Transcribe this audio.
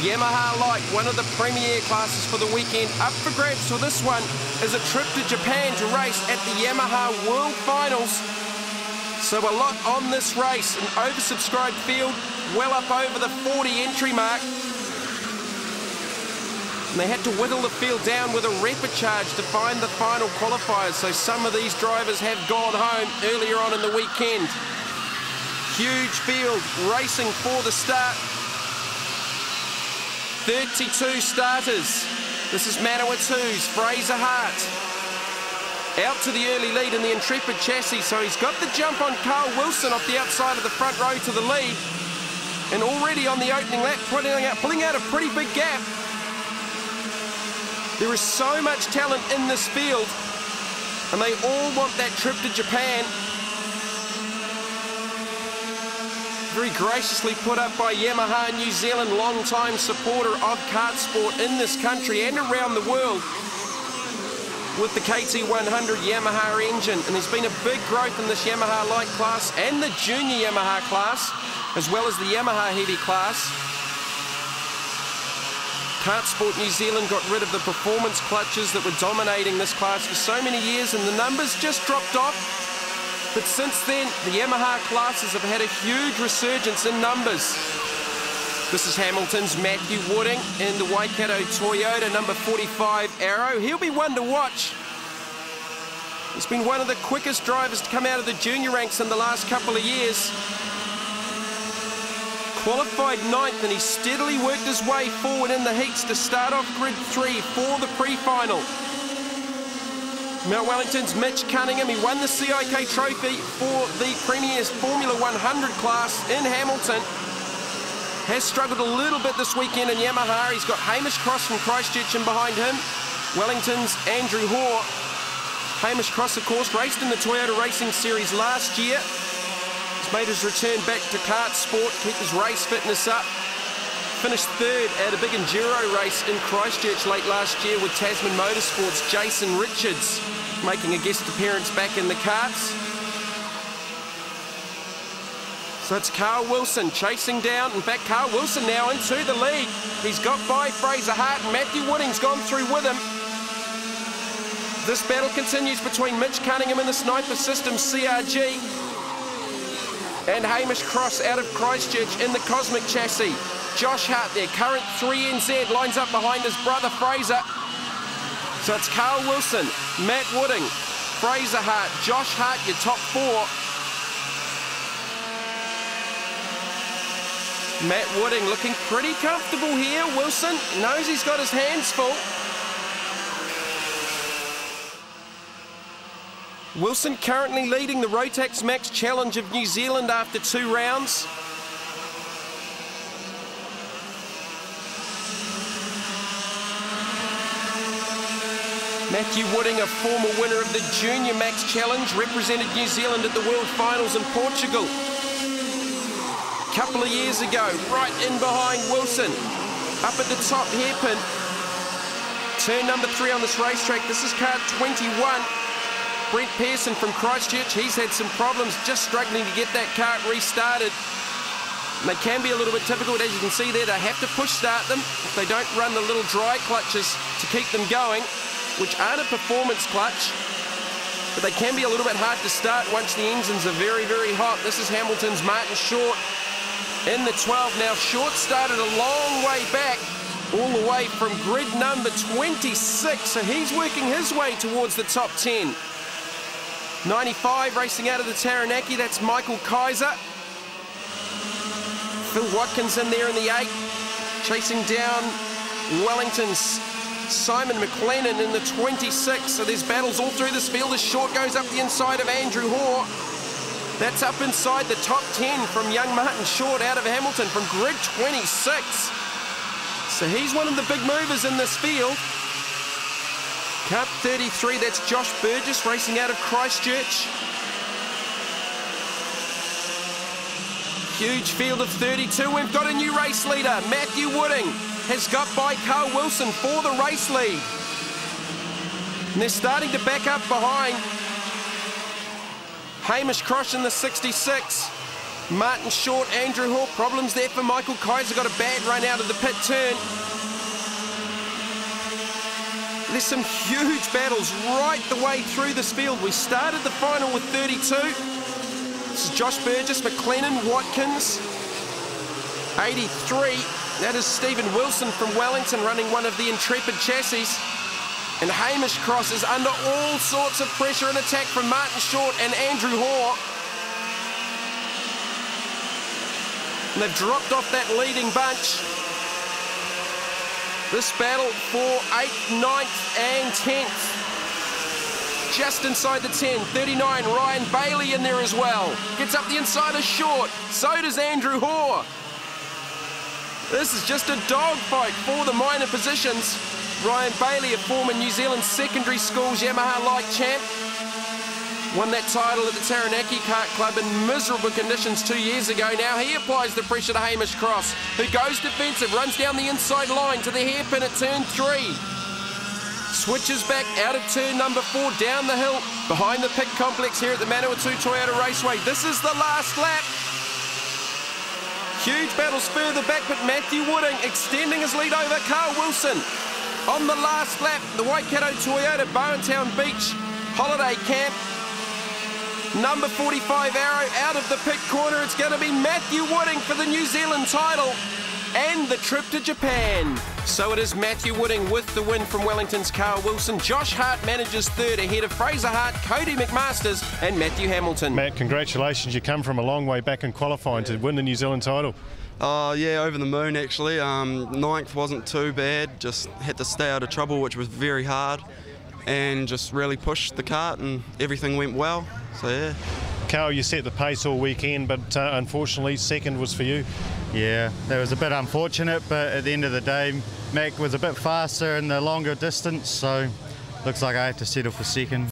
Yamaha Light, one of the premier classes for the weekend, up for grabs for this one is a trip to Japan to race at the Yamaha World Finals. So a lot on this race, an oversubscribed field, well up over the 40 entry mark. And they had to whittle the field down with a rapid charge to find the final qualifiers, so some of these drivers have gone home earlier on in the weekend. Huge field racing for the start. 32 starters. This is Manawatu's Fraser Hart. Out to the early lead in the Intrepid chassis, so he's got the jump on Carl Wilson off the outside of the front row to the lead. And already on the opening lap, pulling out a pretty big gap. There is so much talent in this field, and they all want that trip to Japan. Very graciously put up by Yamaha New Zealand, long-time supporter of kart sport in this country and around the world, with the KT100 Yamaha engine. And there's been a big growth in this Yamaha Light class and the Junior Yamaha class, as well as the Yamaha Heavy class. Kart Sport New Zealand got rid of the performance clutches that were dominating this class for so many years, and the numbers just dropped off. But since then, the Yamaha classes have had a huge resurgence in numbers. This is Hamilton's Matthew Wooding in the Waikato Toyota number 45 Arrow. He'll be one to watch. He's been one of the quickest drivers to come out of the junior ranks in the last couple of years. Qualified 9th, and he steadily worked his way forward in the heats to start off grid 3 for the pre-final. Mount Wellington's Mitch Cunningham, he won the CIK trophy for the Premier's Formula 100 class in Hamilton. Has struggled a little bit this weekend in Yamaha. He's got Hamish Cross from Christchurch in behind him. Wellington's Andrew Hoare. Hamish Cross, of course, raced in the Toyota Racing Series last year. He's made his return back to kart sport, keep his race fitness up. Finished third at a big enduro race in Christchurch late last year with Tasman Motorsports' Jason Richards making a guest appearance back in the karts. So it's Carl Wilson chasing down. In fact, Carl Wilson now into the lead. He's got by Fraser Hart, and Matthew Wooding's gone through with him. This battle continues between Mitch Cunningham in the Sniper Systems CRG and Hamish Cross out of Christchurch in the Cosmic chassis. Josh Hart there, current 3NZ, lines up behind his brother Fraser. So it's Carl Wilson, Matt Wooding, Fraser Hart, Josh Hart, your top four. Matt Wooding looking pretty comfortable here. Wilson knows he's got his hands full. Wilson currently leading the Rotax Max Challenge of New Zealand after 2 rounds. Matthew Wooding, a former winner of the Junior Max Challenge, represented New Zealand at the World Finals in Portugal a couple of years ago, right in behind Wilson. Up at the top hairpin. Turn number 3 on this racetrack. This is car 21. Brent Pearson from Christchurch, he's had some problems just struggling to get that kart restarted. And they can be a little bit difficult, as you can see there. They have to push start them if they don't run the little dry clutches to keep them going, which aren't a performance clutch, but they can be a little bit hard to start once the engines are very, very hot. This is Hamilton's Martin Short in the 12. Now, Short started a long way back, all the way from grid number 26, so he's working his way towards the top 10. 95 racing out of the Taranaki, that's Michael Kaiser. Phil Watkins in there in the 8, chasing down Wellington's Simon McLennan in the 26. So there's battles all through this field as Short goes up the inside of Andrew Hoare. That's up inside the top 10 from young Martin Short out of Hamilton from grid 26. So he's one of the big movers in this field. Cup 33, that's Josh Burgess racing out of Christchurch. Huge field of 32. We've got a new race leader. Matthew Wooding has got by Carl Wilson for the race lead. And they're starting to back up behind Hamish Cross in the 66. Martin Short, Andrew Hall, problems there for Michael Kaiser, got a bad run out of the pit turn. There's some huge battles right the way through this field. We started the final with 32. This is Josh Burgess, McLennan, Watkins. 83, that is Stephen Wilson from Wellington running one of the Intrepid chassis. And Hamish Cross is under all sorts of pressure and attack from Martin Short and Andrew Hoare. And they've dropped off that leading bunch. This battle for 8th, 9th and 10th. Just inside the 10, 39, Ryan Bailey in there as well. Gets up the inside of Short, so does Andrew Hoare. This is just a dogfight for the minor positions. Ryan Bailey, a former New Zealand secondary schools Yamaha light champ. Won that title at the Taranaki Kart Club in miserable conditions 2 years ago. Now he applies the pressure to Hamish Cross, who goes defensive, runs down the inside line to the hairpin at turn 3. Switches back out of turn number 4, down the hill, behind the pit complex here at the Manawatu Toyota Raceway. This is the last lap. Huge battles further back, but Matthew Wooding extending his lead over Carl Wilson. On the last lap, the Waikato Toyota Bowentown Beach Holiday Camp. Number 45 Arrow out of the pit corner. It's going to be Matthew Wooding for the New Zealand title and the trip to Japan. So it is Matthew Wooding with the win from Wellington's Carl Wilson. Josh Hart manages third ahead of Fraser Hart, Cody McMasters and Matthew Hamilton. Matt, congratulations. You come from a long way back in qualifying to win the New Zealand title. Yeah, over the moon actually. 9th wasn't too bad, just had to stay out of trouble, which was very hard, and just really pushed the kart and everything went well, so yeah. Carl, you set the pace all weekend, but unfortunately second was for you. Yeah, that was a bit unfortunate, but at the end of the day, Mac was a bit faster in the longer distance, so looks like I have to settle for second.